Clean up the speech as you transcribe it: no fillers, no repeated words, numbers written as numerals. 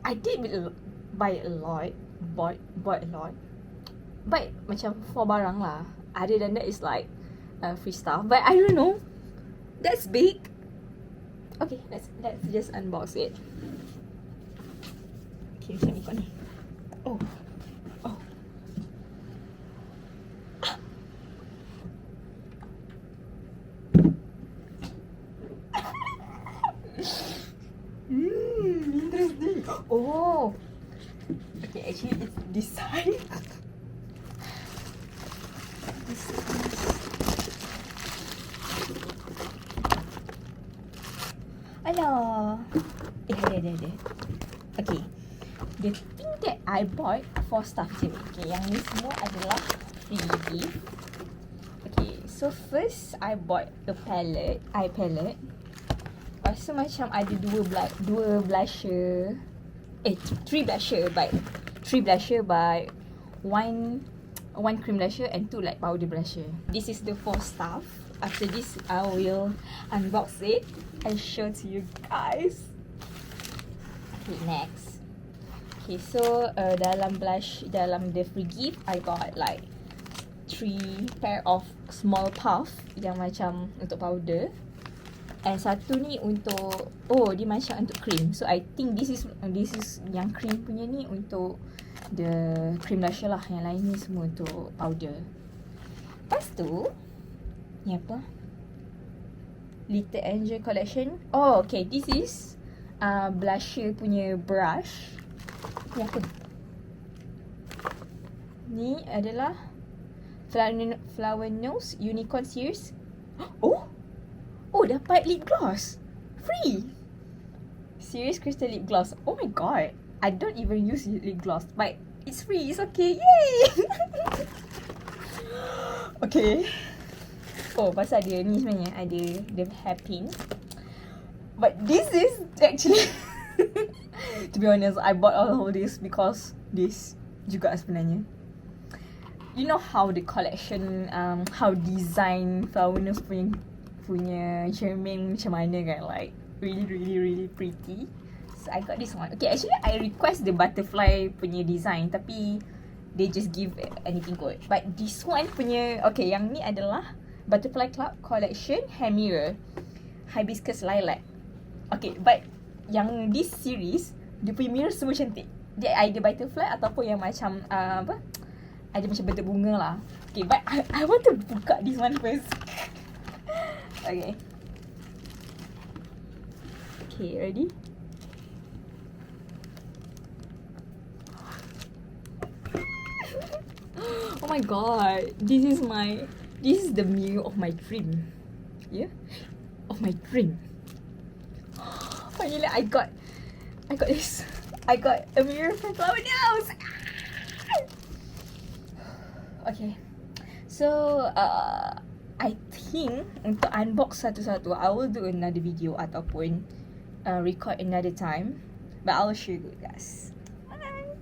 I did buy a lot, bought a lot. But macam for barang lah. Other than that, it's like free stuff. But I don't know. That's big. Okay, let's just unbox it. Okay, macam ni kau ni. Oh. Oh. Interesting. Oh. Okay, actually it's this side. Alah. Ada. Okay. The thing that I bought for stuff je. Okay, yang ni semua adalah free gift. Okay, so first I bought a palette, eye palette. Lepas tu macam ada dua blusher. Three blusher but one cream blusher and 2 like powder blusher. This is the 4 stuff. After this, I will unbox it and show to you guys. Okay, next. Okay, so dalam the free gift, I got like 3 pair of small puff yang macam untuk powder. And satu ni untuk, dia macam untuk cream. So I think this is yang cream punya ni untuk the cream blusher lah. Yang lain ni semua untuk powder. Lepas tu, ni apa? Little Angel Collection. Oh, okay. This is blusher punya brush. Ni apa? Ni adalah Flower Nose Unicorn Series. Oh, dapat lip gloss. Free. Series Crystal Lip Gloss. Oh my god. I don't even use lip gloss. But it's free. It's okay. Yay! Okay. Oh, pasal dia ni sebenarnya ada the hairpin. But this is actually to be honest, I bought all of this because this juga sebenarnya. You know how the collection, how design Flower Nose punya cermin macam mana kan, like really pretty. So I got this one. Okay, actually I request the butterfly punya design tapi they just give anything kot. But this one punya, okay, yang ni adalah Butterfly Club Collection Hair Mirror Hibiscus Lilac. Okay, but yang this series, dia punya mirror semua cantik. Dia either butterfly ataupun yang macam apa, ada macam bentuk bunga lah. Okay, but I want to buka this one first. Okay. Okay, ready? Oh my god, this is the mirror of my dream. Yeah? Of my dream. Finally I got this. I got a mirror from Flower Nose. Okay. So I think untuk unbox satu-satu, I will do another video ataupun record another time. But I will show you guys. Bye.